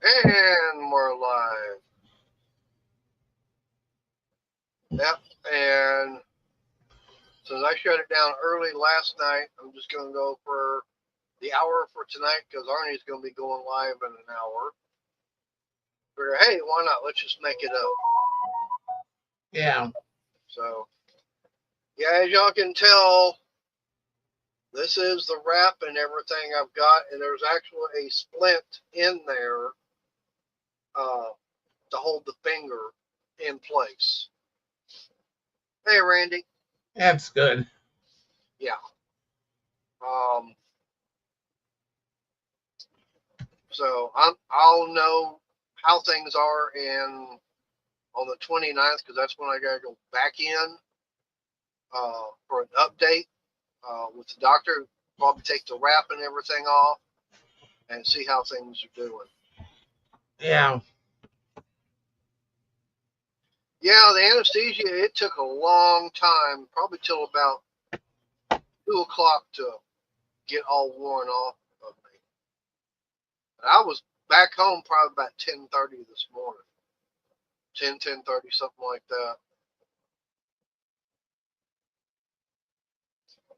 And we're live. Yep. And since I shut it down early last night, I'm just going to go for the hour for tonight because Arnie's going to be going live in an hour. Figure, hey, why not? Let's just make it up. Yeah. So, yeah, as y'all can tell, this is the wrap and everything I've got, and there's actually a splint in there to hold the finger in place. Hey, Randy. That's good. Yeah. So I'll know how things are on the 29th because that's when I gotta go back in for an update with the doctor. Probably take the wrap and everything off and see how things are doing. Yeah. Yeah, the anesthesia, it took a long time, probably till about 2 o'clock to get all worn off of me. And I was back home probably about 10:30 this morning. 10:30, something like that.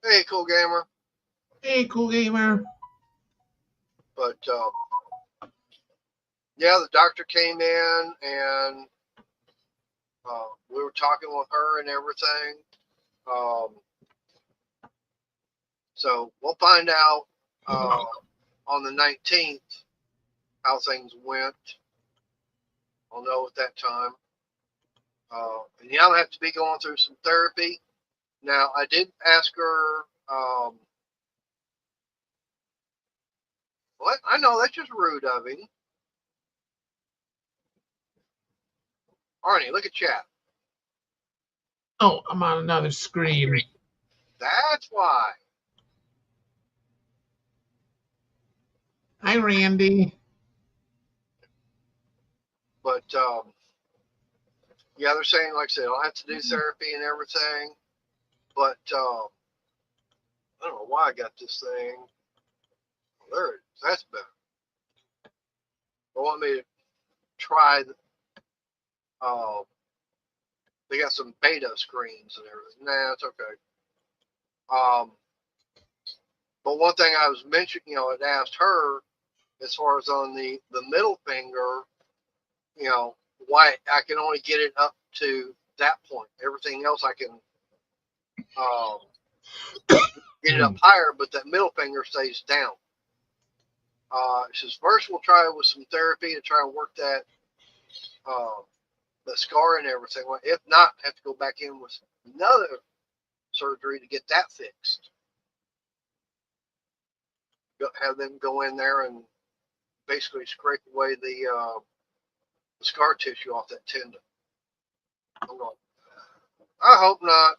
Hey, cool gamer. Hey, cool gamer. But yeah, the doctor came in and we were talking with her and everything. So we'll find out on the 19th how things went. I'll know at that time. And yeah, I'll have to be going through some therapy. Now, I did ask her, what? I know, that's just rude of him. Arnie, look at chat. Oh, I'm on another screen. That's why. Hi, Randy. But yeah, they're saying, like I said, I'll have to do therapy and everything. But I don't know why I got this thing. Oh, there it is. That's better. They want me to try. They got some beta screens and everything. Nah, it's okay. But one thing I was mentioning, I'd asked her as far as on the middle finger, why I can only get it up to that point. Everything else I can get it up higher, but that middle finger stays down. She says, first we'll try it with some therapy to try and work that the scar and everything. Well, if not, have to go back in with another surgery to get that fixed. Have them go in there and basically scrape away the scar tissue off that tendon. I'm going, I hope not.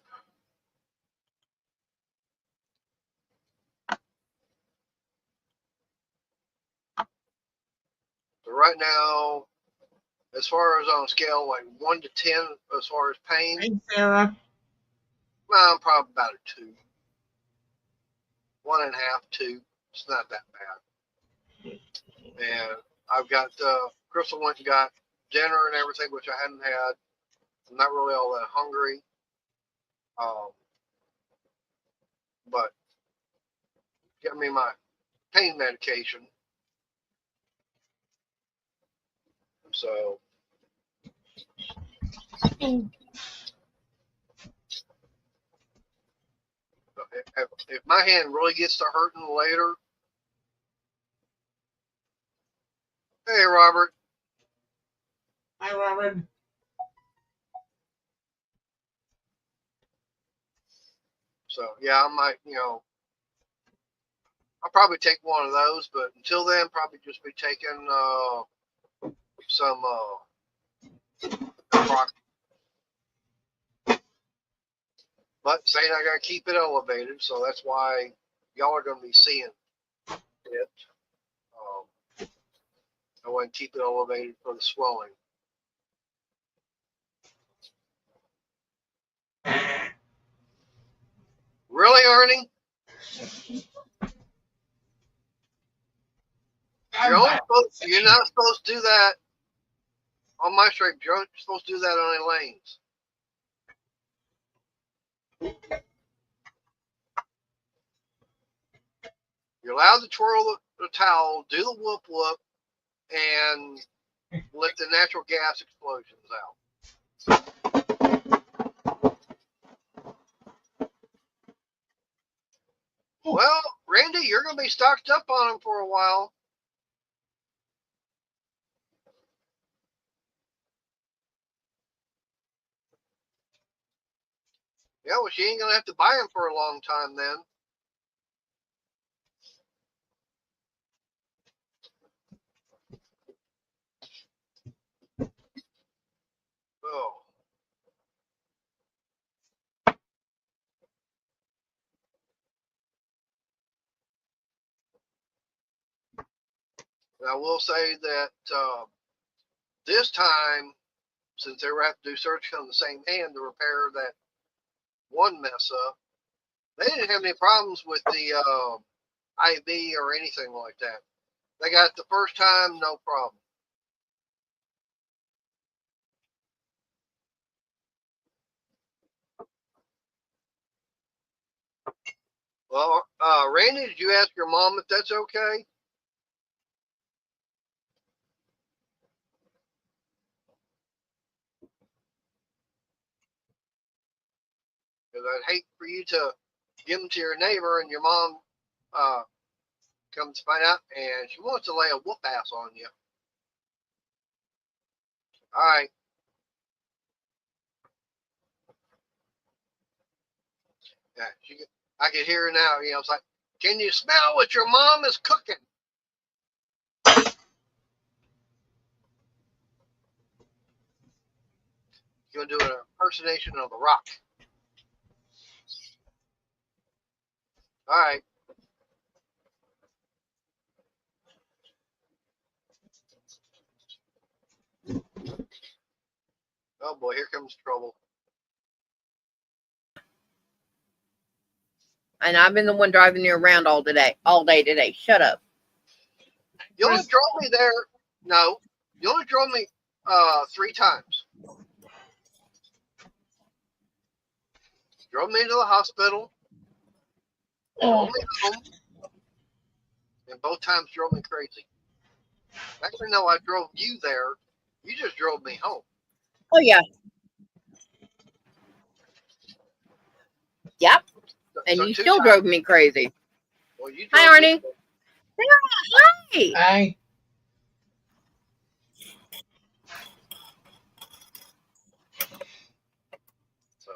So right now, as far as on a scale like 1 to 10, as far as pain, Hey, Sarah. well, I'm probably about a 2. 1.5, 2. It's not that bad. And I've got Crystal went and got dinner and everything, which I hadn't had. I'm not really all that hungry. But get me my pain medication. So if my hand really gets to hurting later, hey, Robert. Hi, Robert. So yeah, I might, I'll probably take one of those, but until then, probably just be taking some but saying I gotta keep it elevated, so that's why y'all are gonna be seeing it. I want to keep it elevated for the swelling. Really, Arnie? You're not supposed to do that on my strip. You're supposed to do that on any lanes. You're allowed to twirl the towel, do the whoop whoop, and let the natural gas explosions out. Well, Randy, you're going to be stocked up on them for a while. Yeah, well, she ain't going to have to buy them for a long time then. Oh. And I will say that this time, since they were having to do surgery on the same hand to repair that one mess up, they didn't have any problems with the IV or anything like that. They got it the first time, no problem. Well, Randy, did you ask your mom if that's okay? Because I'd hate for you to give them to your neighbor and your mom comes to find out and she wants to lay a whoop ass on you. All right. Yeah, I can hear her now. You know, it's like, can you smell what your mom is cooking? You're gonna do an impersonation of The Rock. All right. Oh boy, here comes trouble. And I've been the one driving you around all day today. Shut up. You only drove me there. No, you only drove me 3 times. Drove me to the hospital. Drove me home. And both times drove me crazy. Actually, no, I drove you there. You just drove me home. Oh, yeah. Yep. And So you 2 still times. drove me crazy. Well, you Hi, drove me. Arnie. Hi. Hi. So,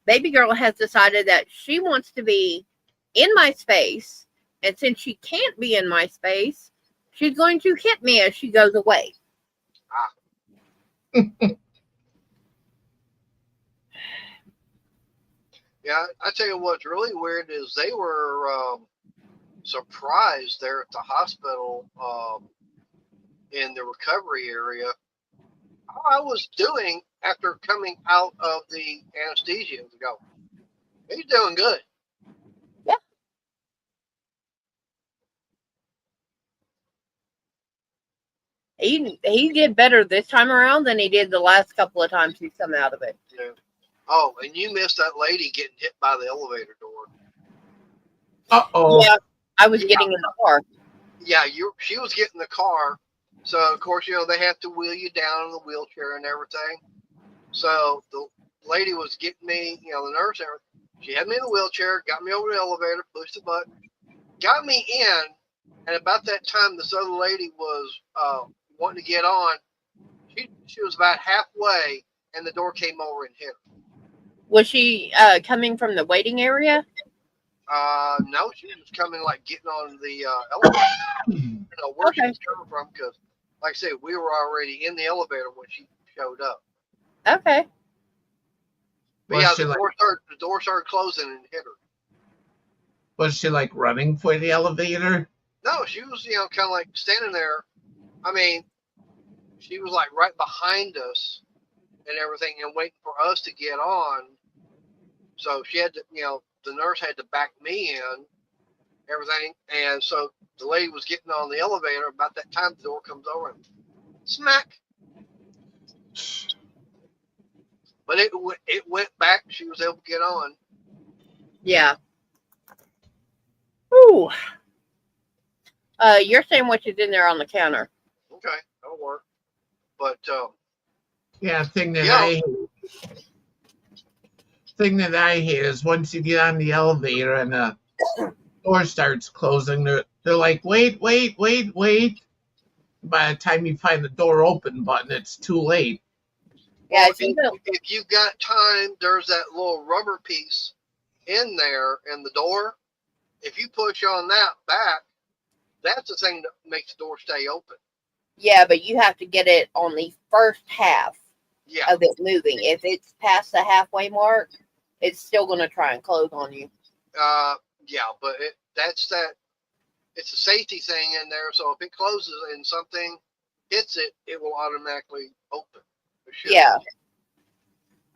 Baby girl has decided that she wants to be in my space. And since she can't be in my space, she's going to hit me as she goes away. yeah, I tell you what's really weird is they were surprised there at the hospital in the recovery area how I was doing after coming out of the anesthesia. They go, he's doing good. Yeah. He did better this time around than he did the last couple of times he's come out of it. Yeah. Oh, and you missed that lady getting hit by the elevator door. Uh-oh. Yeah, I was getting in the car. Yeah, she was getting the car. So, of course, you know, they have to wheel you down in the wheelchair and everything. So the lady was getting me, you know, the nurse, she had me in the wheelchair, got me over the elevator, pushed the button, got me in. And about that time, this other lady was wanting to get on. She was about halfway, and the door came over and hit her. Was she coming from the waiting area? No, she was coming like getting on the elevator. I don't know where she was coming from because, like I said, we were already in the elevator when she showed up. Okay. But yeah, the door started closing and hit her. Was she like running for the elevator? No, she was, you know, kind of like standing there. I mean, she was like right behind us and everything and waiting for us to get on. So she had to, you know, the nurse had to back me in. everything. And so the lady was getting on the elevator. About that time, the door comes over and smack. But it went back. She was able to get on. Yeah. Ooh. Your sandwich is in there on the counter. Okay, that'll work. But Yeah, thing that yeah, I hate is once you get on the elevator and the door starts closing, they're like, wait. By the time you find the door open button, it's too late. Yeah, well, it's even, if you've got time, there's that little rubber piece in there in the door. If you push on that back, that's the thing that makes the door stay open. yeah, but you have to get it on the first half Yeah, of it moving. If it's past the halfway mark, it's still going to try and close on you. yeah, but it's a safety thing in there. So if it closes and something hits it, it will automatically open. It should. Yeah.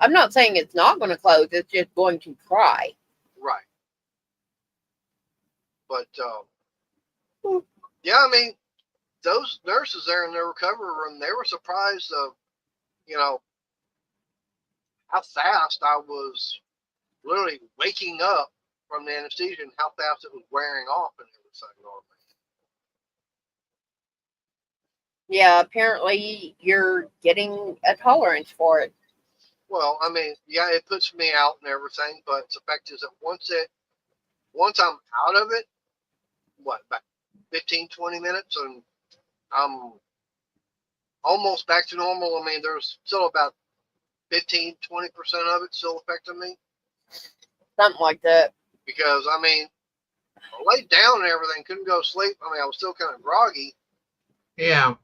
I'm not saying it's not going to close. It's just going to try. Right. But yeah, I mean, those nurses there in the recovery room, they were surprised of, how fast I was literally waking up from the anesthesia and how fast it was wearing off and everything on me. Yeah, apparently you're getting a tolerance for it. Well, I mean, yeah, it puts me out and everything, but the fact is that once I'm out of it, about 15, 20 minutes, and I'm almost back to normal. I mean, there's still about 15, 20% of it still affecting me. Something like that. Because, I mean, I laid down and everything, couldn't go to sleep. I mean, I was still kind of groggy. Yeah.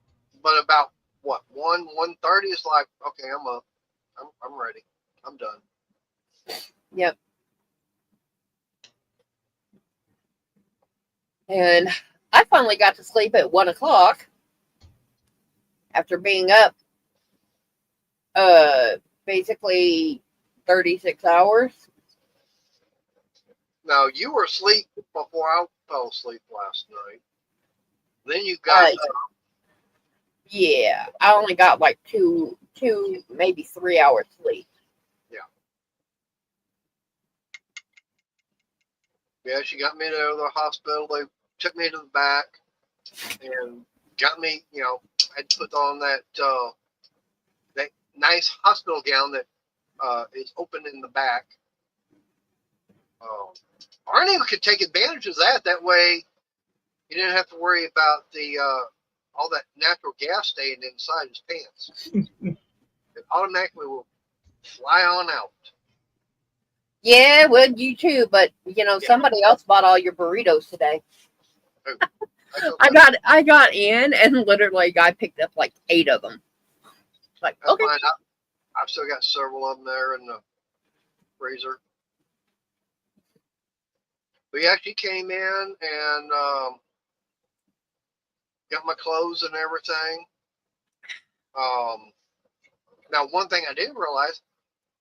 But about, 1:30, it's like, okay, I'm up. I'm ready. I'm done. Yep. And I finally got to sleep at 1 o'clock after being up basically 36 hours. Now, you were asleep before I fell asleep last night. Then you got up. Yeah, I only got like two, maybe 3 hours sleep. Yeah. Yeah, she got me to the hospital. They took me to the back and got me, had to put on that nice hospital gown that is open in the back. Arnie could take advantage of that. That way, you didn't have to worry about the all that natural gas staying inside his pants. It automatically will fly on out. Yeah, well, you too, but somebody else bought all your burritos today. I got in and literally I picked up like 8 of them. Like, that's okay. Fine. I've still got several of them there in the freezer. But yeah, she came in and got my clothes and everything. Now, one thing I didn't realize,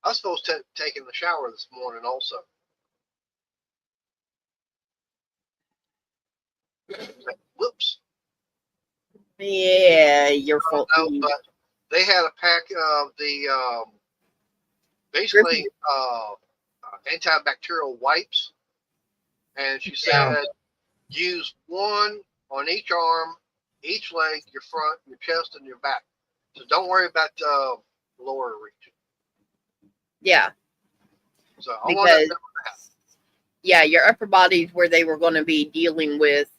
I was supposed to take in the shower this morning also. Whoops. Yeah, you're full. But they had a pack of the basically antibacterial wipes, and she said use one on each arm, each leg, your front, your chest, and your back. So don't worry about the lower region. Yeah. So I want to know that. Yeah, your upper body's where they were going to be dealing with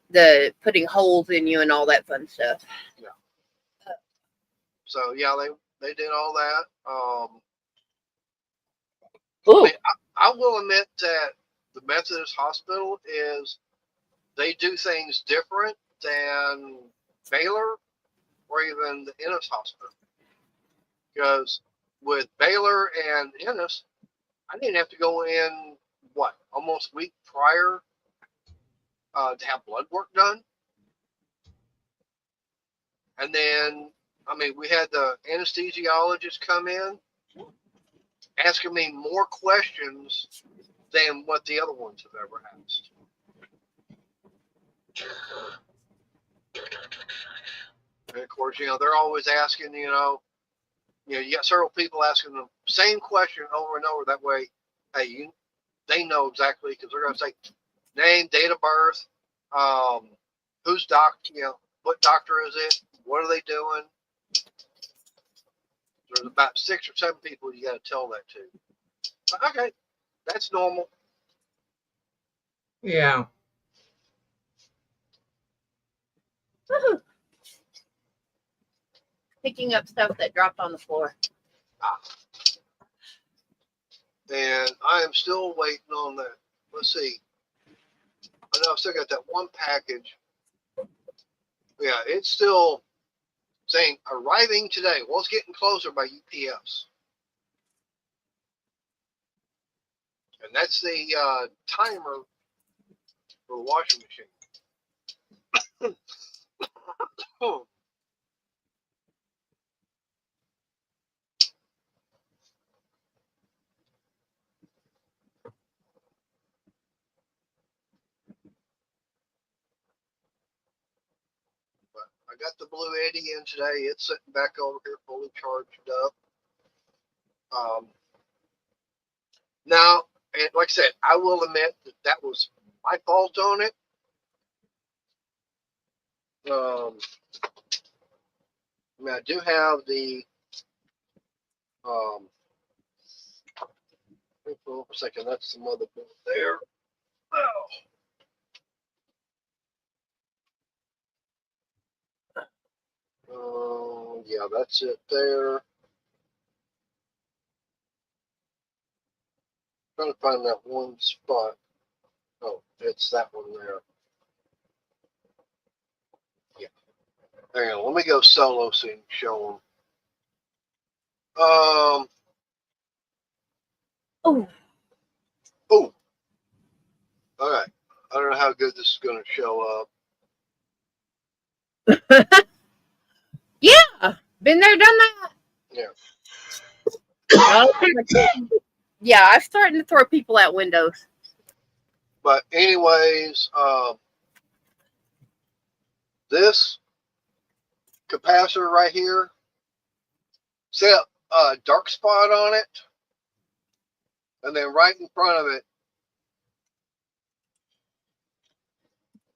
the putting holes in you and all that fun stuff. Yeah. So yeah, they did all that. I will admit that the Methodist Hospital they do things different than Baylor or even the Ennis Hospital. Because with Baylor and Ennis, I didn't have to go in, almost a week prior to have blood work done. And then, we had the anesthesiologist come in asking me more questions than what the other ones have ever asked. And of course, they're always asking, you got several people asking the same question over and over. That way, hey, they know exactly, because they're going to say name, date of birth, who's doctor, what doctor is it, what are they doing. There's about 6 or 7 people you got to tell that to. But, okay, that's normal. Yeah. Picking up stuff that dropped on the floor. And I am still waiting on that. Let's see. I know I've still got that one package. Yeah, it's still saying arriving today. Well, it's getting closer by UPS. And that's the timer for the washing machine. Oh. But I got the Blue Eddy in today. It's sitting back over here fully charged up. Now, and like I said, I will admit that was my fault on it. I do have the hold on for a second, that's the motherboard there. Yeah, that's it there. Trying to find that one spot. Oh, it's that one there. Yeah. Hang on, let me go solo so you can show them. Oh. All right. I don't know how good this is going to show up. Yeah, been there, done that. Yeah. Yeah, I'm starting to throw people out windows. But anyways, this capacitor right here, see a dark spot on it, and then right in front of it,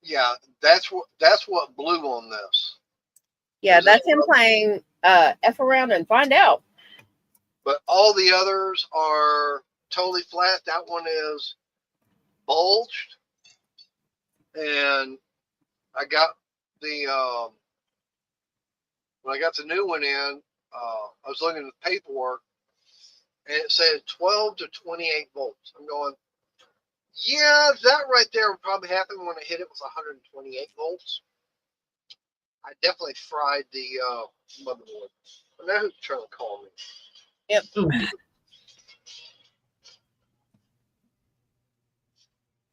yeah, that's what blew on this. Yeah, that's him playing F around and find out. But all the others are totally flat. That one is bulged. And I got the when I got the new one in, I was looking at the paperwork, and it said 12 to 28 volts. I'm going, yeah, that right there would probably happen when I hit it with 128 volts. I definitely fried the motherboard. I know who's trying to call me. Yep.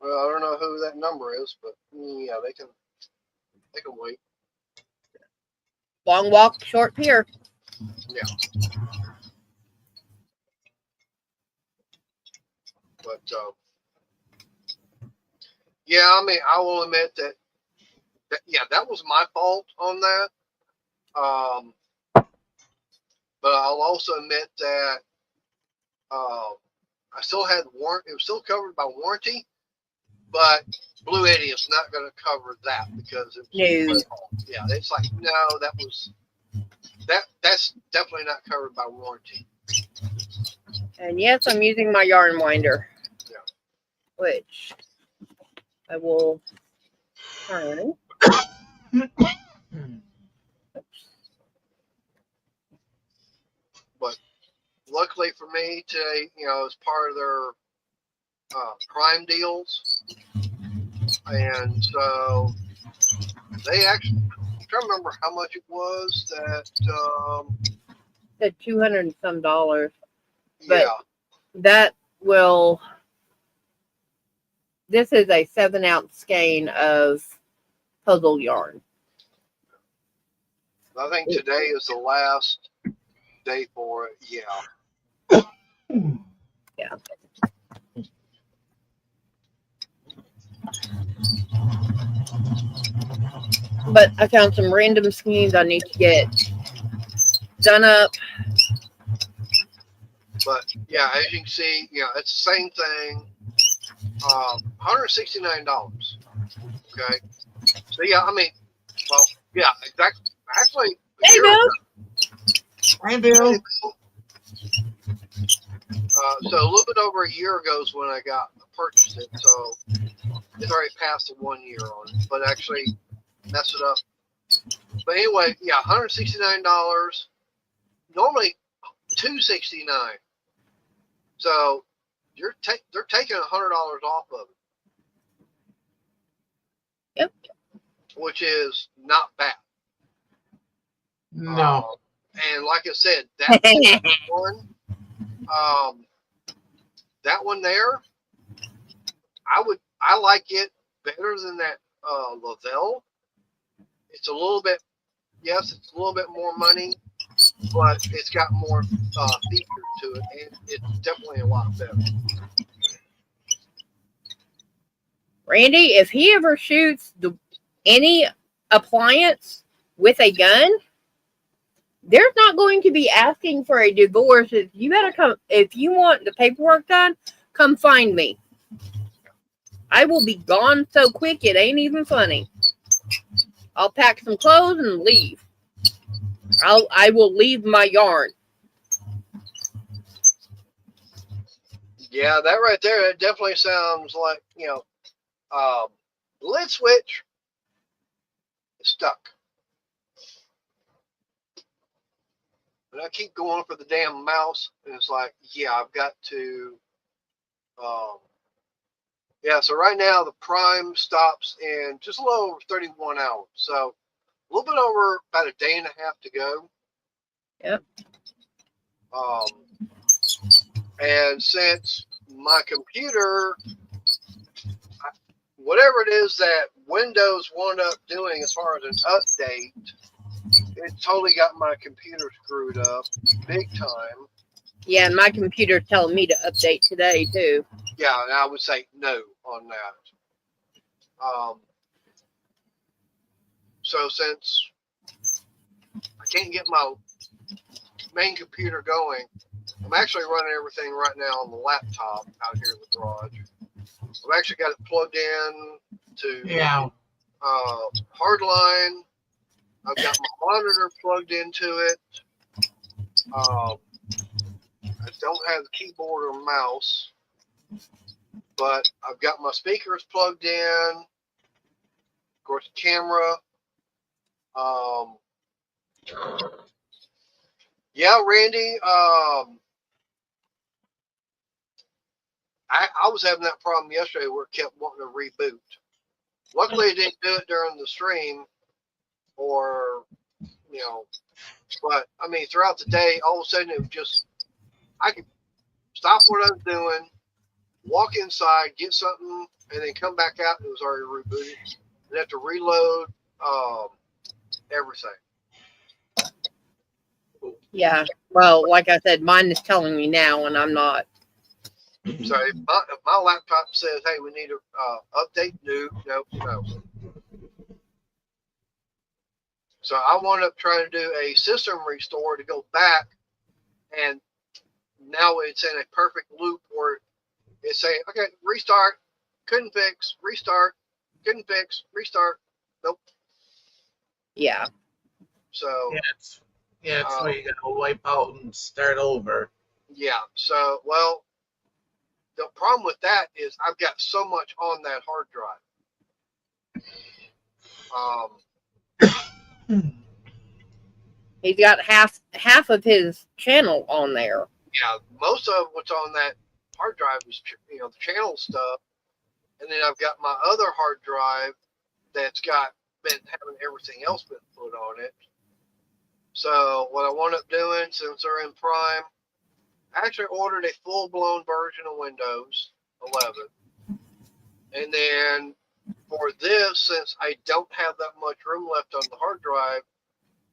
Well, I don't know who that number is, but yeah, they can wait. Long walk, short pier. Yeah. But yeah, I mean, I will admit that yeah, that was my fault on that. But I'll also admit that I still had warranty. It was still covered by warranty, but Blue Eddy is not going to cover that because it's No. yeah, it's like no, that's definitely not covered by warranty. And yes, I'm using my yarn winder. Yeah. Which I will turn. But luckily for me today, as part of their Prime deals, and so they actually, I'm trying to remember how much it was that Said $200 and some. But yeah, that will. This is a 7-ounce skein of puzzle yarn. I think today is the last day for it. Yeah. Yeah. But I found some random schemes I need to get done up. But yeah, as you can see, it's the same thing. $169. Okay. So yeah, I mean, well, yeah, exactly. Actually, a There you year go. Hi, Bill. so a little bit over a year ago is when I purchased it. So it's already passed the 1 year on it, but actually messed it up. But anyway, yeah, $169. Normally $269. So they're taking $100 off of it. Yep. Which is not bad. No. And like I said, that one, that one there, I like it better than that Lavelle. It's a little bit, yes, it's a little bit more money, but it's got more features to it, and it's definitely a lot better. Randy, if he ever shoots any appliance with a gun, there's not going to be asking for a divorce. If you want the paperwork done, come find me. I will be gone so quick it ain't even funny. I'll pack some clothes and leave. I will leave my yard. Yeah, that right there, it definitely sounds like, lid switch is stuck. And I keep going for the damn mouse, and it's like, yeah, I've got to, yeah, so right now the prime stops in just a little over 31 hours. So a little bit over about a day and a half to go. Yep. And since my computer, whatever it is that Windows wound up doing as far as an update, it totally got my computer screwed up big time. Yeah, and my computer's telling me to update today too. Yeah, and I would say no on that. So since I can't get my main computer going, I'm actually running everything right now on the laptop out here in the garage. I've actually got it plugged in to Hardline. I've got my monitor plugged into it. I don't have the keyboard or mouse, but I've got my speakers plugged in. Of course, the camera. Yeah, Randy. I was having that problem yesterday where it kept wanting to reboot. Luckily, it didn't do it during the stream, but I mean, throughout the day, all of a sudden it was just, I could stop what I was doing, walk inside, get something, and then come back out, and it was already rebooted. I'd have to reload everything. Yeah. Well, like I said, mine is telling me now, and I'm not. So if my laptop says, "Hey, we need to update," no. So I wound up trying to do a system restore to go back, and now it's in a perfect loop where it's saying, "Okay, restart, couldn't fix, restart, couldn't fix, restart, nope." Yeah. So it's where you gotta wipe out and start over. Yeah. So the problem with that is I've got so much on that hard drive. He's got half of his channel on there. Yeah, most of what's on that hard drive is the channel stuff, and then I've got my other hard drive that's been having everything else been put on it. So what I wound up doing, since they're in Prime, I actually ordered a full-blown version of Windows 11, and then for this, since I don't have that much room left on the hard drive,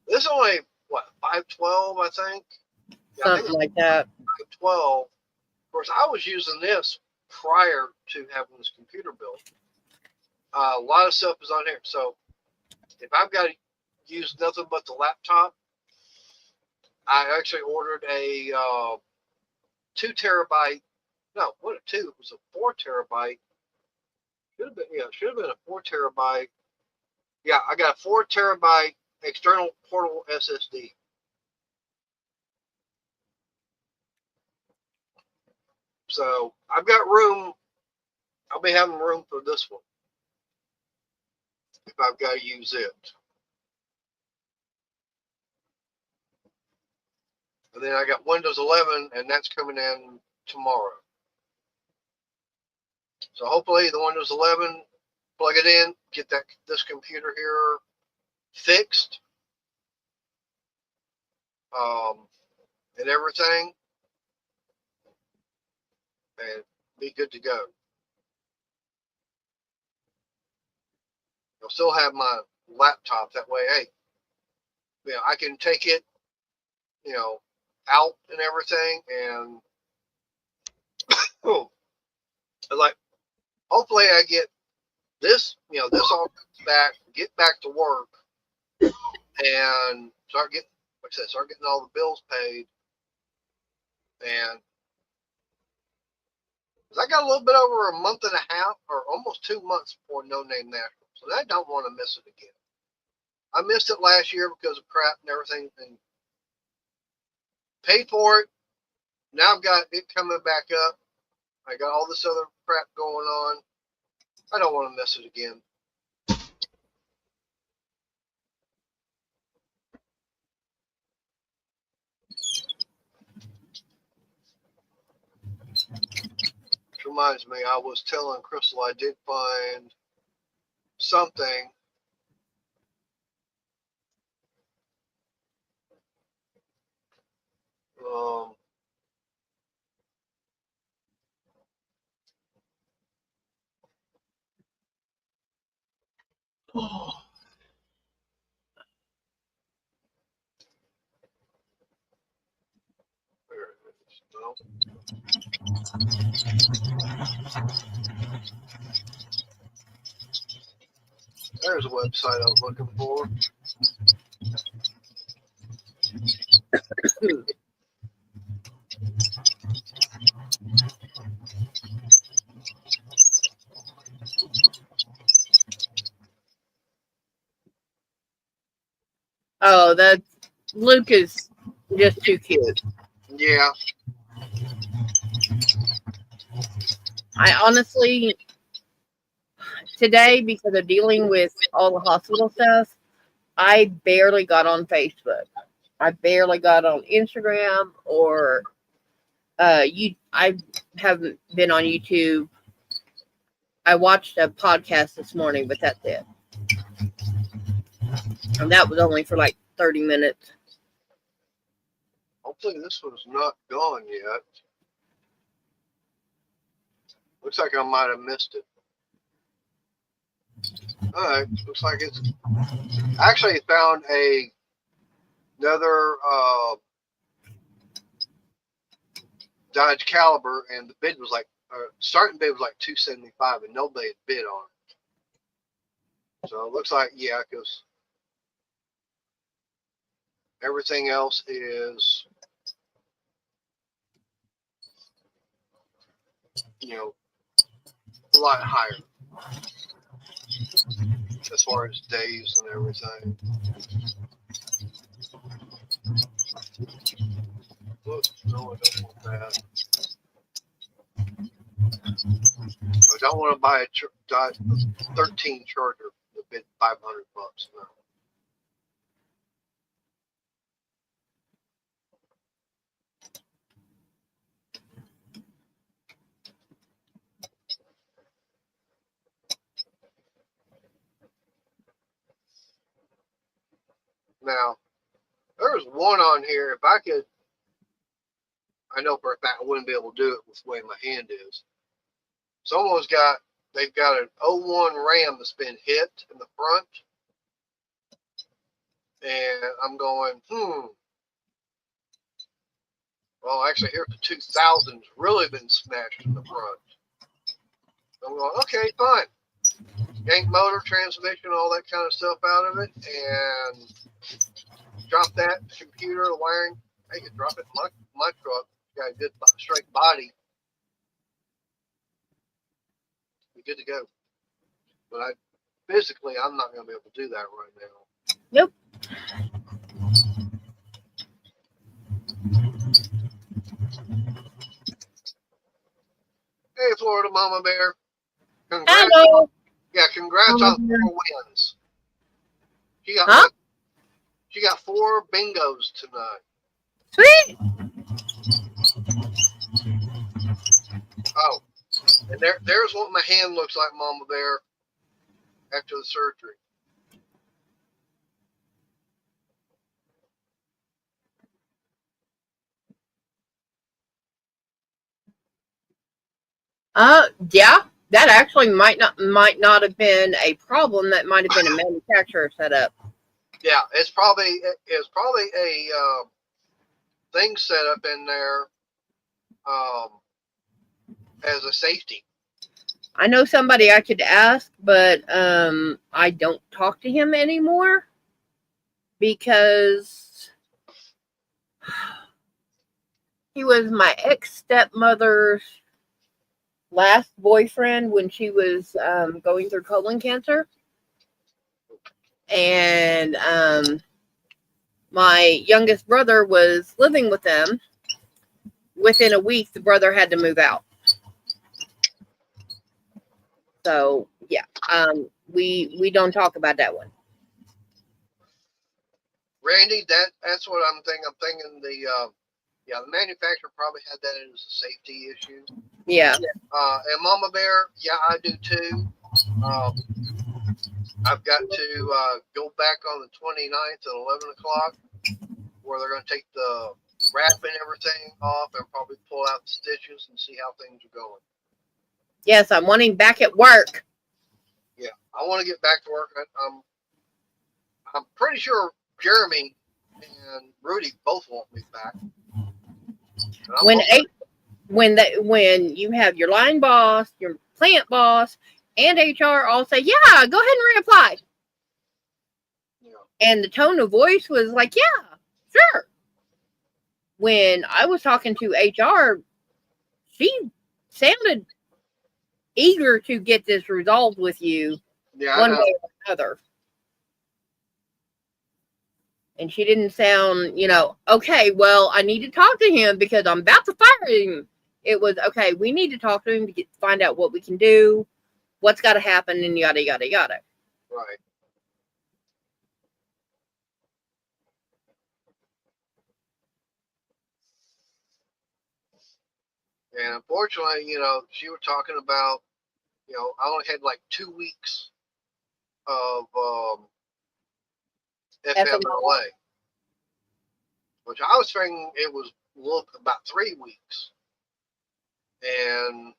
this is only 512, I think. Yeah, Something like that. 512. Of course, I was using this prior to having this computer built. A lot of stuff is on here. So if I've got to use nothing but the laptop, I actually ordered a 2 terabyte. No, what a 2? It was a 4 terabyte. Should have been a 4 terabyte. Yeah, I got a 4 terabyte external portable SSD. So I've got room. I'll be having room for this one if I've got to use it. And then I got Windows 11, and that's coming in tomorrow. So hopefully the Windows 11, plug it in, get this computer here fixed, and everything, and be good to go. I'll still have my laptop. That way, hey, I can take it, out and everything, and like, hopefully I get this, this all comes back, get back to work, and start getting all the bills paid, and I got a little bit over a month and a half, or almost 2 months before No Name National, so I don't want to miss it again. I missed it last year because of crap and everything, and paid for it. Now I've got it coming back up. I got all this other crap going on. I don't want to miss it again. Which reminds me, I was telling Crystal I did find something. There it is. No. There's a website I was looking for. Oh, Luke is just too cute. Yeah. I honestly, today, because of dealing with all the hospital stuff, I barely got on Facebook. I barely got on Instagram or I haven't been on YouTube. I watched a podcast this morning, but that's it. And that was only for like 30 minutes. Hopefully this one's not gone yet. Looks like I might have missed it. Alright, looks like it's actually found another Dodge Caliber, and the bid was like starting bid was like $275, and nobody had bid on it. So it looks like, yeah, because everything else is, a lot higher as far as days and everything. Whoops, no, I don't want that. I don't want to buy a 13 Charger that bid $500. No. Now, there's one on here. If I could, I know for a fact I wouldn't be able to do it with the way my hand is. They've got an 01 Ram that's been hit in the front. And I'm going, Well, actually, here's the 2000's really been smashed in the front. I'm going, okay, fine. yank motor, transmission, all that kind of stuff out of it, and drop that computer, the wiring. I could drop it in my truck. Got a good straight body. Be good to go. But physically, I'm not going to be able to do that right now. Nope. Hey, Florida Mama Bear. Congrats. Hello. Yeah, congrats Mama on Bear. 4 wins. She got Huh? She got 4 bingos tonight. Sweet. Oh, and there's what my hand looks like, Mama Bear, after the surgery. Yeah, that actually might not have been a problem. That might have been a manufacturer setup. Yeah, it's probably a thing set up in there as a safety. I know somebody I could ask, but I don't talk to him anymore because he was my ex-stepmother's last boyfriend when she was going through colon cancer. And my youngest brother was living with them. Within a week, the brother had to move out. So, yeah, we don't talk about that one. Randy, that's what I'm thinking. I'm thinking the manufacturer probably had that as a safety issue. Yeah. And Mama Bear, yeah, I do too. I've got to go back on the 29th at 11 o'clock where they're going to take the wrap and everything off and probably pull out the stitches and see how things are going. Yes, I'm wanting back at work. Yeah, I want to get back to work. I'm pretty sure Jeremy and Rudy both want me back. When you have your line boss, your plant boss, and HR all say, yeah, go ahead and reapply. Yeah. And the tone of voice was like, yeah, sure. When I was talking to HR, she sounded eager to get this resolved with you one way or another. And she didn't sound, okay, well, I need to talk to him because I'm about to fire him. It was, okay, we need to talk to him to find out what we can do, what's got to happen, and yada, yada, yada. Right. And unfortunately, she was talking about, I only had like 2 weeks of FMLA, which I was thinking it was about 3 weeks. And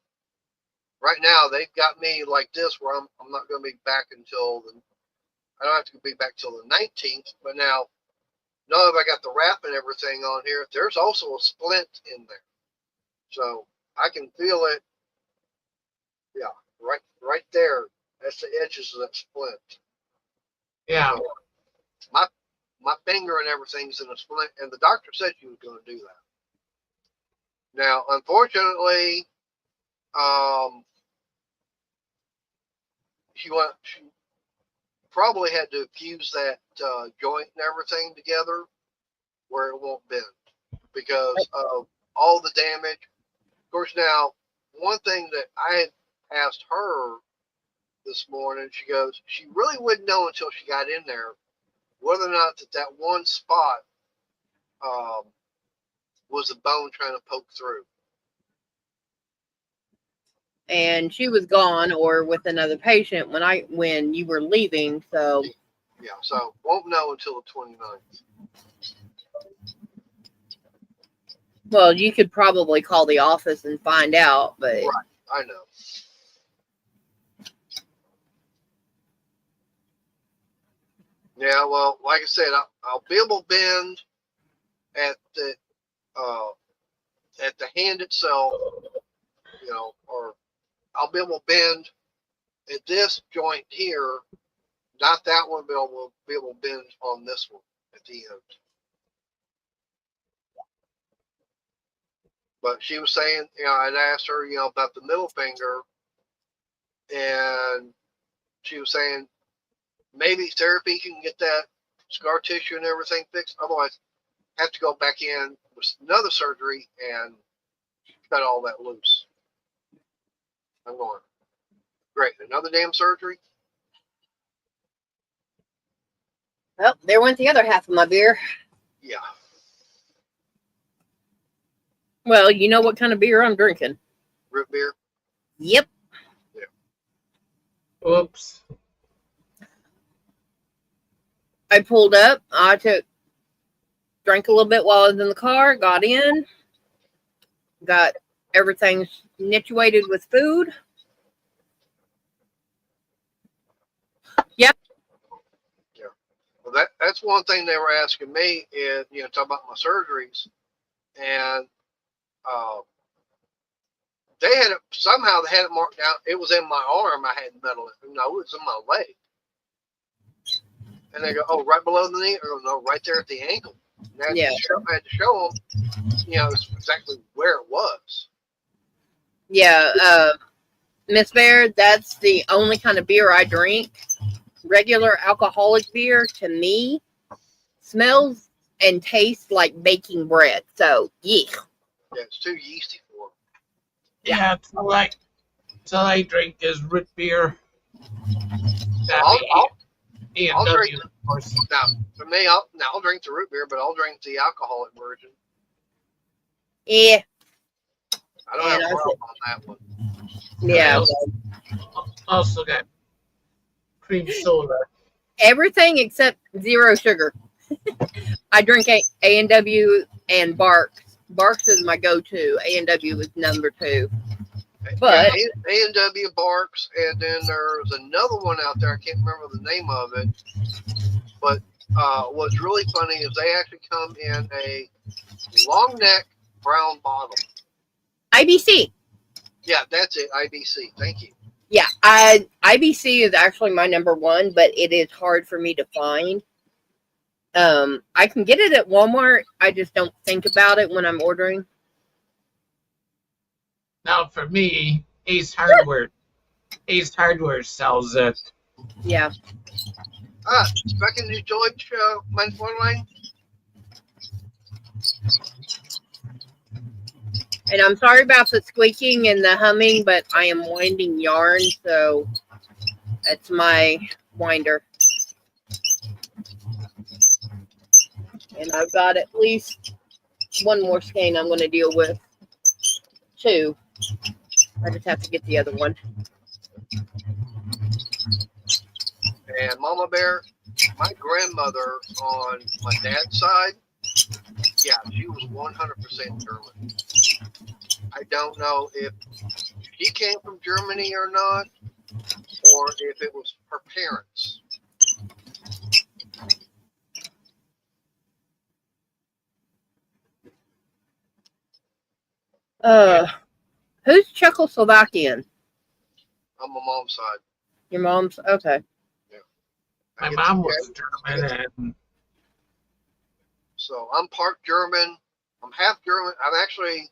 right now they've got me like this where I'm not going to be back until I don't have to be back till the 19th. But now that I got the wrap and everything on here, there's also a splint in there, so I can feel it. Yeah, right there. That's the edges of that splint. Yeah. So my finger and everything's in a splint, and the doctor said she was going to do that. Now, unfortunately, she probably had to fuse that joint and everything together where it won't bend because of all the damage. Of course, now, one thing that I had asked her this morning, she goes, she really wouldn't know until she got in there whether or not that one spot was a bone trying to poke through. And she was gone or with another patient when you were leaving, so yeah, so won't know until the 29th. Well, you could probably call the office and find out, but right, I know. Yeah, well, like I said, I'll be able to bend at the hand itself, or I'll be able to bend at this joint here, not that one, but we'll be able to binge on this one at the end. But she was saying, I'd asked her, about the middle finger, and she was saying maybe therapy can get that scar tissue and everything fixed. Otherwise, have to go back in with another surgery and cut all that loose. I'm going, great, another damn surgery? Well, there went the other half of my beer. Yeah. Well, you know what kind of beer I'm drinking. Root beer? Yep. Yeah. Oops. I pulled up. Drank a little bit while I was in the car, got in, got everything situated with food. Yep. Yeah. Well, that's one thing they were asking me is, talk about my surgeries, and they had it marked down. It was in my arm. I had metal. No, it was in my leg. And they go, oh, right below the knee? Or no, right there at the ankle. And I had to show them, exactly where it was. Yeah, Miss Bear, that's the only kind of beer I drink. Regular alcoholic beer, to me, smells and tastes like baking bread. So, yeah. Yeah, it's too yeasty for them. Yeah, so I drink is root beer. I'll drink. Now, for me, I'll drink the root beer, but I'll drink the alcoholic version. Yeah. I don't have a problem on that one. Yeah. Also got cream soda. Everything except zero sugar. I drink A&W and Barks. Barks is my go-to. A&W is number 2. But A&W, Barks, and then there's another one out there. I can't remember the name of it. But what's really funny is they actually come in a long neck brown bottle. IBC. Yeah, that's it. IBC. Thank you. Yeah, IBC is actually my number 1, but it is hard for me to find. I can get it at Walmart. I just don't think about it when I'm ordering. Now, for me, Ace Hardware sells it. Yeah. Back in the George, mein Fräulein. And I'm sorry about the squeaking and the humming, but I am winding yarn, so that's my winder. And I've got at least one more skein I'm going to deal with. 2. I just have to get the other one. And Mama Bear, my grandmother on my dad's side, yeah, she was 100% German. I don't know if she came from Germany or not, or if it was her parents. Who's Czechoslovakian? On my mom's side. Your mom's? Okay. Yeah. My mom was German. And so I'm part German. I'm half German. I'm actually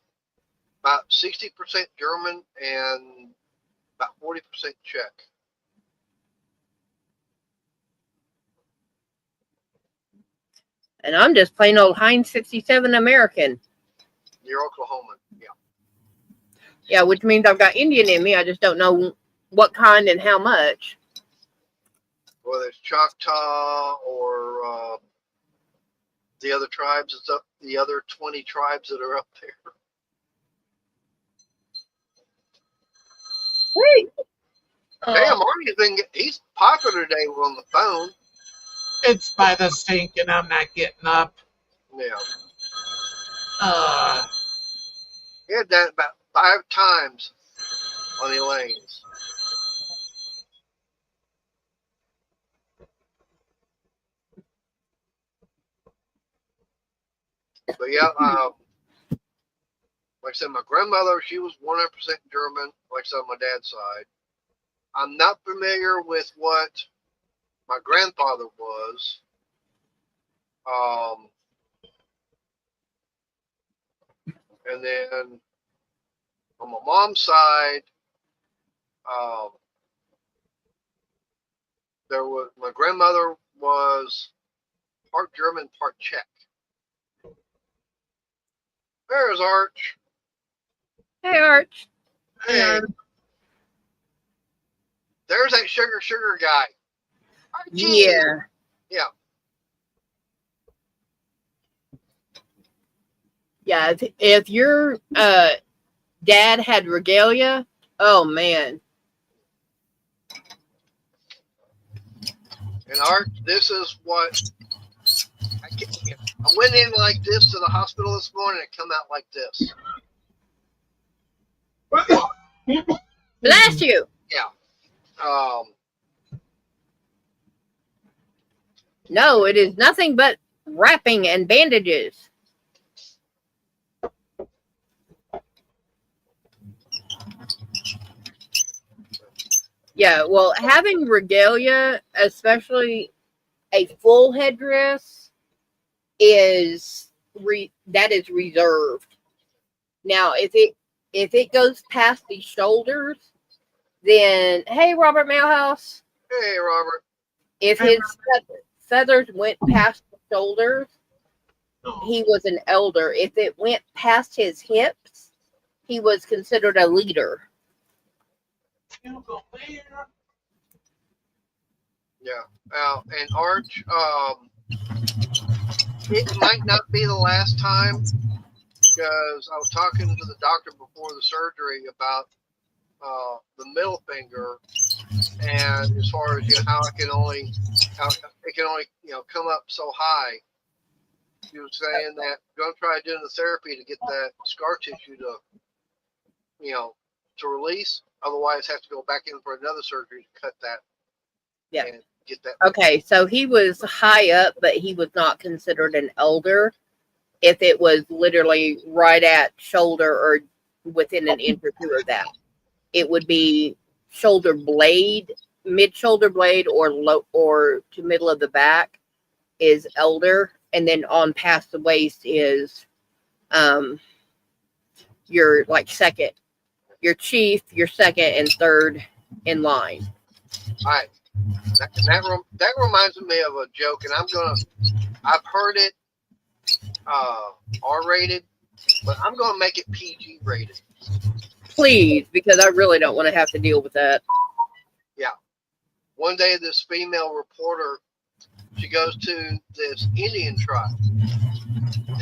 about 60% German and about 40% Czech. And I'm just plain old Heinz 57 American. You're Oklahoman. Yeah. Yeah, which means I've got Indian in me. I just don't know what kind and how much. Whether it's Choctaw or the other tribes, it's up the other 20 tribes that are up there. Wait. Damn, he's popular today on the phone. It's by the sink, and I'm not getting up. Yeah. Uh, He had that about 5 times on Elaine's. But yeah, like I said, my grandmother, she was 100% German, like I said, on my dad's side. I'm not familiar with what my grandfather was. And then on my mom's side, there was my grandmother was part German, part Czech. There's Arch. Hey, Arch. Hey, there's that sugar guy. Archie. Yeah. Yeah. Yeah. If your dad had regalia, oh man. And Art, this is what I went in like this to the hospital this morning and come out like this. Bless you. Yeah. No, it is nothing but wrapping and bandages. Yeah, well, having regalia, especially a full headdress, is reserved. Now, if it goes past the shoulders, then hey, Robert Mailhouse. Hey, Robert. If his feathers went past the shoulders, he was an elder. If it went past his hips, he was considered a leader. Yeah. And Arch, it might not be the last time, because I was talking to the doctor before the surgery about the middle finger, and as far as how it can only come up so high. He was saying that going to try doing the therapy to get that scar tissue to release. Otherwise, have to go back in for another surgery to cut that. Yeah. And get that. Okay, so he was high up, but he was not considered an elder if it was literally right at shoulder or within an inch or two of that. It would be shoulder blade, mid shoulder blade, or low or to middle of the back is elder, and then on past the waist is your second, your chief, your second and third in line. All right. That reminds me of a joke, and I've heard it R-rated, but I'm gonna make it PG rated. Please, because I really don't want to have to deal with that. Yeah. One day, this female reporter, she goes to this Indian tribe,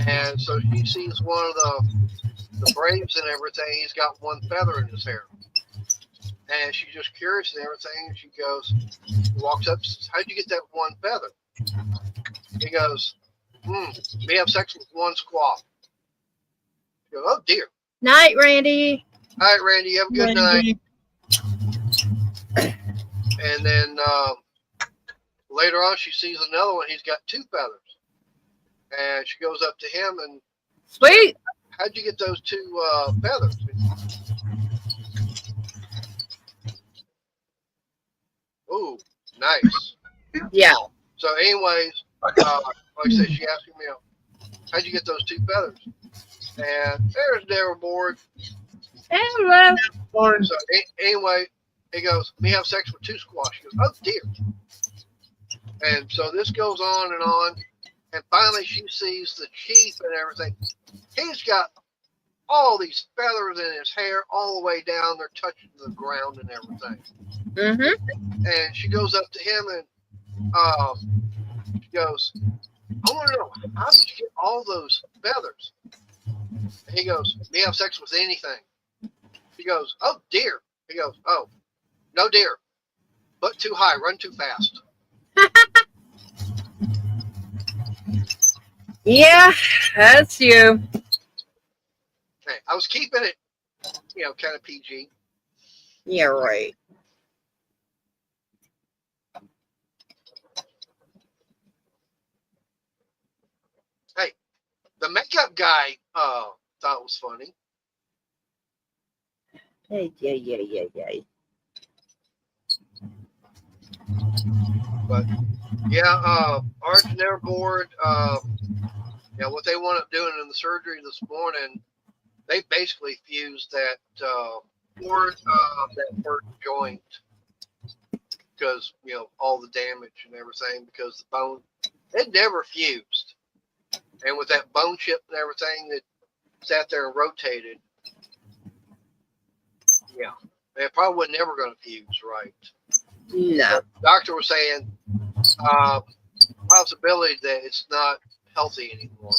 and so she sees one of the braves and everything. He's got one feather in his hair, and she's just curious and everything. And she walks up, says, "How'd you get that one feather?" He goes, "We have sex with one squaw." She goes, "Oh dear." Night, Randy. All right, Randy, you have a good night. And then later on, she sees another one. He's got two feathers. And she goes up to him and, "Sweet. How'd you get those two feathers?" Ooh, nice. Yeah. So anyways, like I said, she asked me, "How'd you get those two feathers?" And there's Daryl Board. Hello. So anyway, he goes, "We have sex with two squaws." She goes, "Oh dear." And so this goes on, and finally she sees the chief and everything. He's got all these feathers in his hair all the way down. They're touching the ground and everything. Mm-hmm. And she goes up to him and she goes, "I want to know, how did you get all those feathers?" And he goes, "We have sex with anything." She goes, "Oh dear." He goes, "Oh, no dear. But too high, run too fast." Yeah, that's you. Hey, I was keeping it, kind of PG. Yeah, right. Hey, the makeup guy thought it was funny. Hey, yeah. But yeah, Arch and their board, yeah, what they wound up doing in the surgery this morning, they basically fused that board, that first joint, because all the damage and everything, because the bone it never fused, and with that bone chip and everything that sat there and rotated, yeah, it probably was never going to fuse right. No. The doctor was saying possibility that it's not healthy anymore,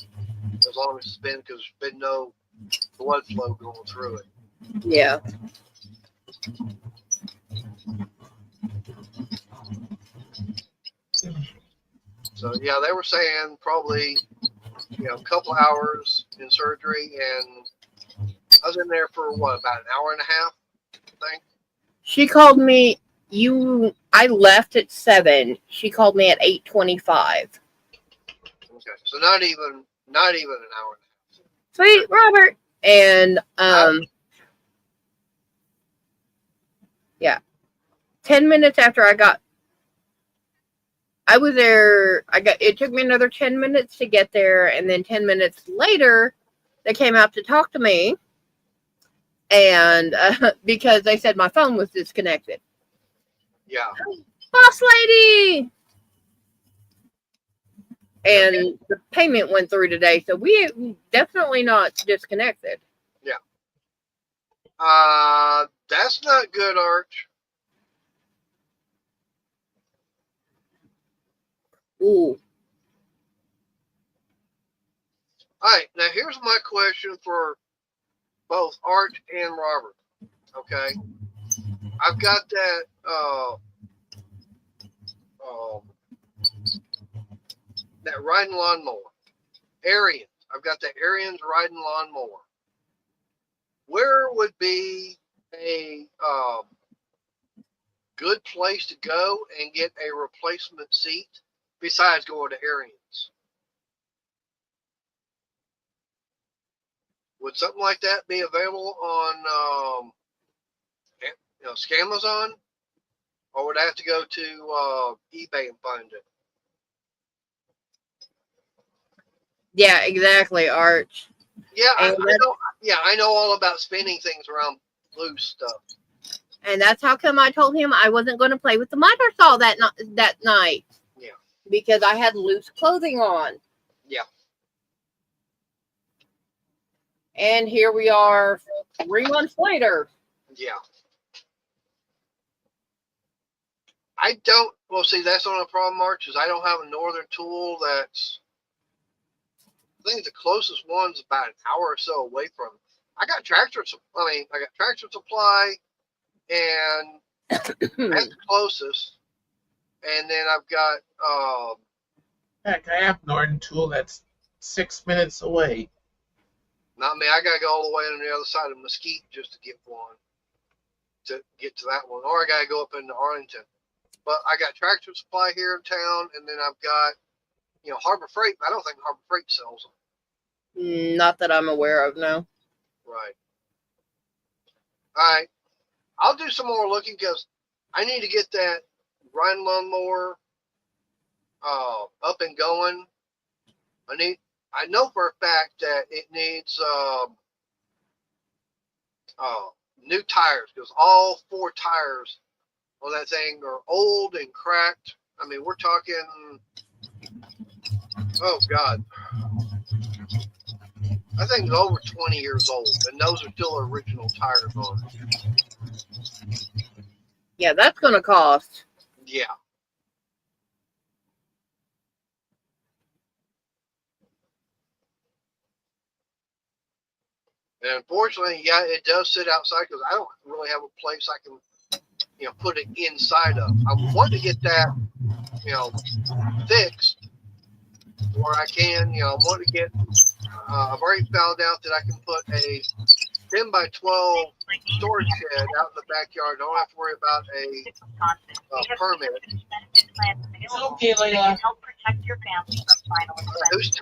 as long as it's been, because there's been no blood flow going through it. Yeah. So yeah, they were saying probably a couple hours in surgery, and I was in there for about an hour and a half, I think. She called me. I left at 7. She called me at 8:25. Okay, so not even an hour and a half. Sweet Robert. And yeah, 10 minutes after I was there. It took me another 10 minutes to get there, and then 10 minutes later, they came out to talk to me, and because they said my phone was disconnected. Yeah. Boss lady. And the payment went through today, so we definitely not disconnected. Yeah. That's not good, Arch. Ooh. All right, now here's my question for both Arch and Robert. Okay, I've got that that riding lawnmower, Ariens. I've got the Ariens riding lawnmower. Where would be a good place to go and get a replacement seat besides going to Ariens? Would something like that be available on Scamazon, or would I have to go to eBay and find it? Yeah, exactly, Arch. Yeah, I know. Yeah, I know all about spinning things around loose stuff. And that's how come I told him I wasn't going to play with the miter saw that night. Yeah. Because I had loose clothing on. Yeah. And here we are 3 months later. Yeah. Well, see, that's not a problem, March, is I don't have a Northern tool that's, I think the closest one's about an hour or so away from me. I got Tractor Supply, and that's the closest. And then I've got Heck, I have Norton tool that's 6 minutes away. not me. I gotta go all the way on the other side of Mesquite just to get one, to get to that one, or I gotta go up into Arlington. But I got Tractor Supply here in town, and then I've got Harbor Freight. I don't think Harbor Freight sells them. Not that I'm aware of, no. Right. All right. I'll do some more looking, because I need to get that riding lawnmower up and going. I know for a fact that it needs new tires, because all 4 tires on that thing are old and cracked. I mean, we're talking, oh God, I think it's over 20 years old, and those are still original tires on it. Yeah, that's going to cost. Yeah. And unfortunately, yeah, it does sit outside, because I don't really have a place I can, put it inside of. I want to get that, fixed, where I can, I want to get, I've already found out that I can put a 10 by 12 storage shed out in the backyard. Don't have to worry about a permit. It's okay, Layla. Help protect your family from final expenses.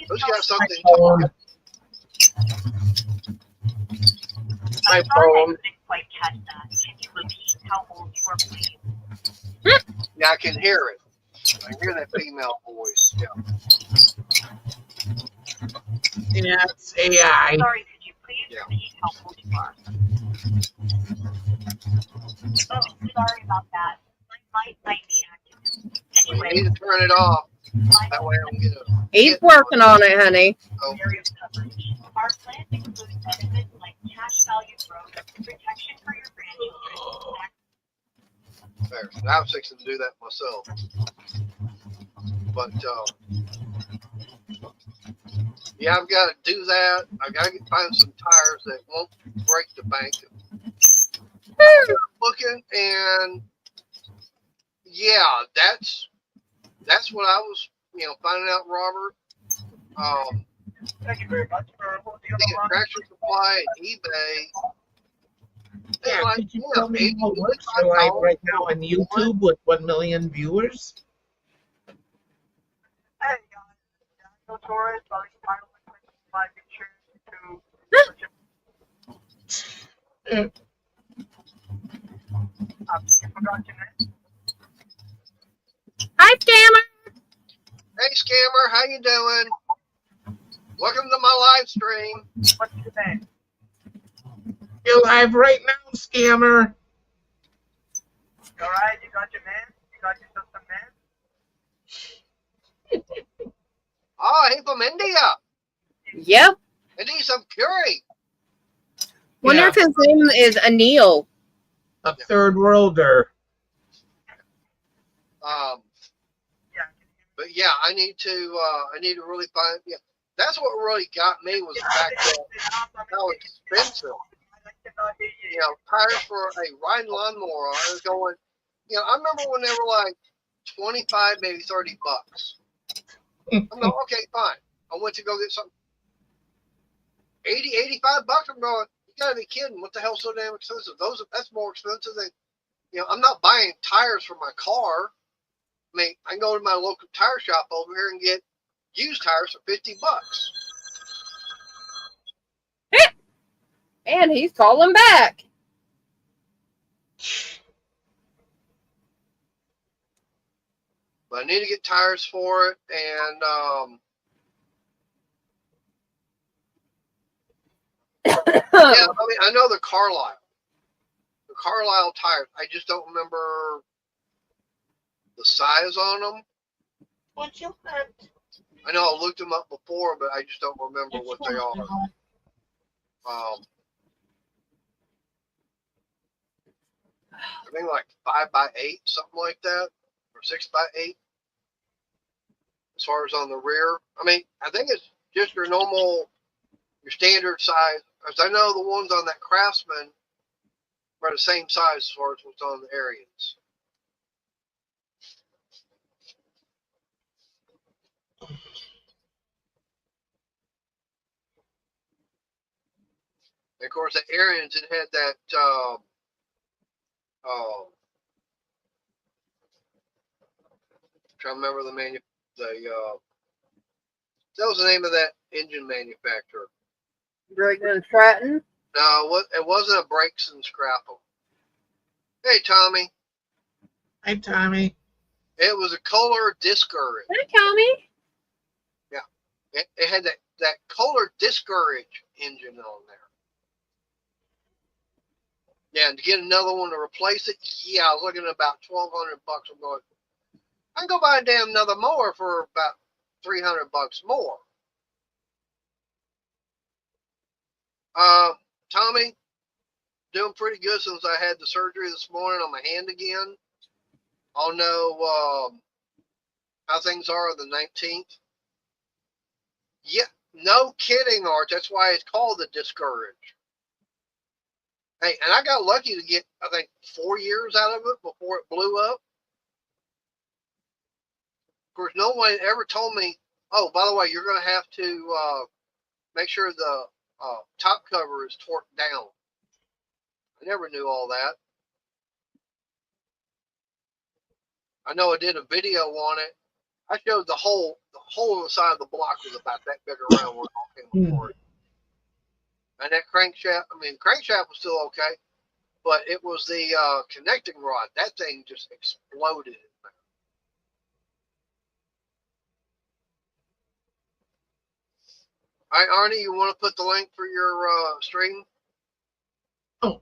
Who's got something? I'm sorry I couldn't quite catch that. Can you repeat how old you were, please? Yeah, I can hear it. I can hear that female voice. Yeah. Yeah, it's AI. Sorry, could you please Yeah. repeat how old you are? Oh, sorry about that. My mic might be active. Well, you Anyway, need to turn it off. my That way I don't get a He's hit working on it, honey. Oh, area of coverage. Our plans include benefits like cash value growth, protection for your grandchildren, there. So I was fixing to do that myself. But yeah, I've got to do that. I got to find some tires that won't break the bank. I'm looking, and yeah, that's what I was, finding out, Robert. Thank you very much for holding on the line. Tractor Supply and eBay. Yeah, Like, could you tell me how it works? $85 You're live right now on YouTube with 1 million viewers. Hey guys, Daniel Torres, selling title and life insurance to you forgot your name? Hi, Scammer. Hey, Scammer, how you doing? Welcome to my live stream. What's your name? You're live right now, Scammer. Alright, you got your man? You got yourself some man? Oh, he from India. Yep. And he's some curry. Wonder Yeah. if his name is Anil. A third worlder. Yeah. But yeah, I need to really find. Yeah, that's what really got me was the fact that how expensive. Tires for a riding lawnmower. I was going. I remember when they were like 25, maybe $30. I'm going, okay, fine. I went to go get something. 80, 85 bucks. I'm going, you gotta be kidding. What the hell's so damn expensive? That's more expensive than, I'm not buying tires for my car. I mean, I can go to my local tire shop over here and get used tires for $50. And he's calling back. But I need to get tires for it, and yeah, I mean, I know the Carlisle tires. I just don't remember the size on them. What's your friend? I know I looked them up before, but I just don't remember what they are. I think like 5x8, something like that, or 6x8. As far as on the rear, I mean, I think it's just your standard size. As I know, the ones on that Craftsman are the same size as far as what's on the Arians. And of course, the Arians, it had that. Trying to remember that was the name of that engine manufacturer. Briggs and Stratton. No, it wasn't a Brakes and Scrapple. Hey, Tommy. Hi, Tommy. It was a Kohler Discourage. Hi, Tommy. Yeah, it had that Kohler Discourage engine on there. Yeah, and to get another one to replace it, yeah, I was looking at about $1,200. I'm going, I can go buy a damn another mower for about $300 more. Tommy, doing pretty good since I had the surgery this morning on my hand again. I'll know how things are on the 19th. Yeah, no kidding, Art. That's why it's called the Discourage. Hey, and I got lucky to get, I think, 4 years out of it before it blew up. Of course, no one ever told me, oh, by the way, you're going to have to make sure the top cover is torqued down. I never knew all that. I know I did a video on it. I showed the whole of the side of the block was about that big around where it all came apart. And that crankshaft, the crankshaft was still okay. but it was the connecting rod. That thing just exploded. All right, Arnie, you want to put the link for your stream? Oh.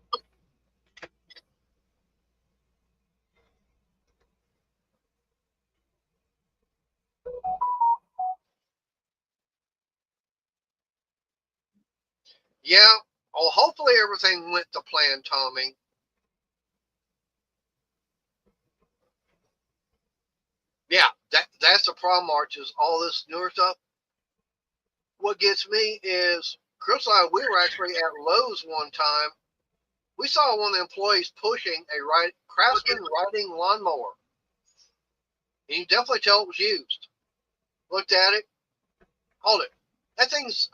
Yeah. Oh, hopefully everything went to plan, Tommy. Yeah, that's the problem, Arch, is all this newer stuff. What gets me is, Chris and I, we were actually at Lowe's one time. We saw one of the employees pushing a Craftsman riding lawnmower. And you definitely tell it was used. Looked at it. Hold it. That thing's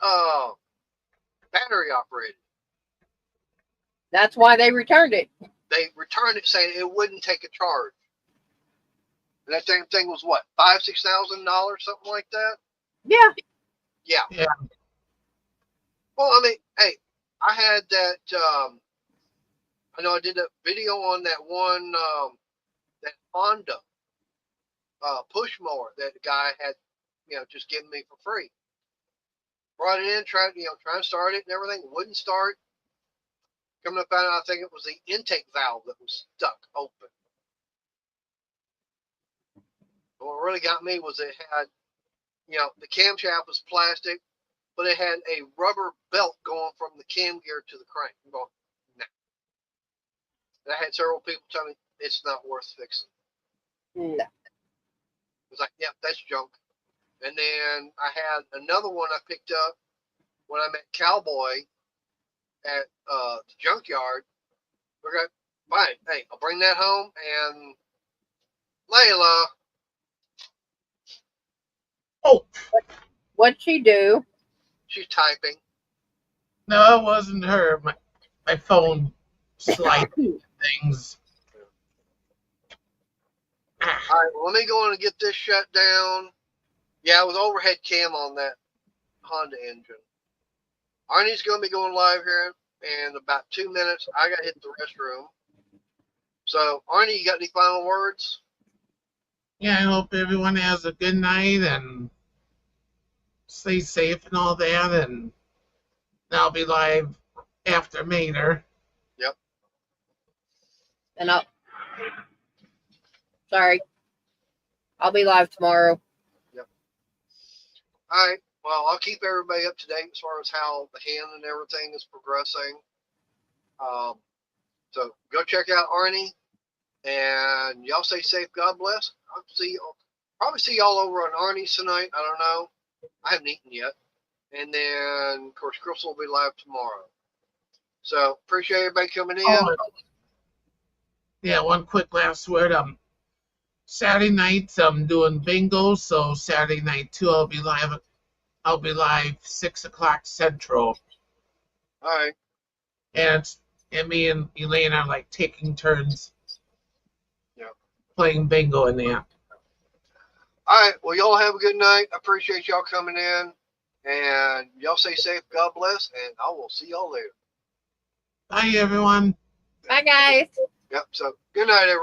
battery operated. That's why they returned it. They returned it saying it wouldn't take a charge. And that thing was what, $5,000-$6,000, something like that? Yeah. Yeah. Yeah. Well, I mean, hey, I had that. I know I did a video on that one, that Honda push mower that the guy had, just given me for free. Brought it in, trying to start it and everything. Wouldn't start. Coming up out, I think it was the intake valve that was stuck open. But what really got me was it had, the camshaft was plastic, but it had a rubber belt going from the cam gear to the crank. I'm going, nah. And I had several people tell me it's not worth fixing. No. It was like, yeah, that's junk. And then I had another one I picked up when I met Cowboy at the junkyard. We're going, fine, hey, I'll bring that home. And Layla. Oh, What'd she do? She's typing. no, it wasn't her. My phone slided things. All right, well, let me go in and get this shut down. Yeah, it was overhead cam on that Honda engine. Arnie's going to be going live here in about 2 minutes. I got to hit the restroom. So, Arnie, you got any final words? Yeah, I hope everyone has a good night and stay safe and all that. And I'll be live after Mater. Yep. And sorry. I'll be live tomorrow. Yep. All right. Well, I'll keep everybody up to date as far as how the hand and everything is progressing. So go check out Arnie, and y'all stay safe. God bless. I'll probably see y'all over on Arnie's tonight. I don't know. I haven't eaten yet. And then, of course, Crystal will be live tomorrow. So appreciate everybody coming in. Oh, yeah, one quick last word. Saturday nights I'm doing bingo, so Saturday night too I'll be live 6 o'clock Central. All right. And me and Elaine are like taking turns. Yeah. Playing bingo in there. All right. Well, y'all have a good night. I appreciate y'all coming in. And y'all stay safe. God bless. And I will see y'all later. Bye, everyone. Bye, guys. Yep. So good night, everyone.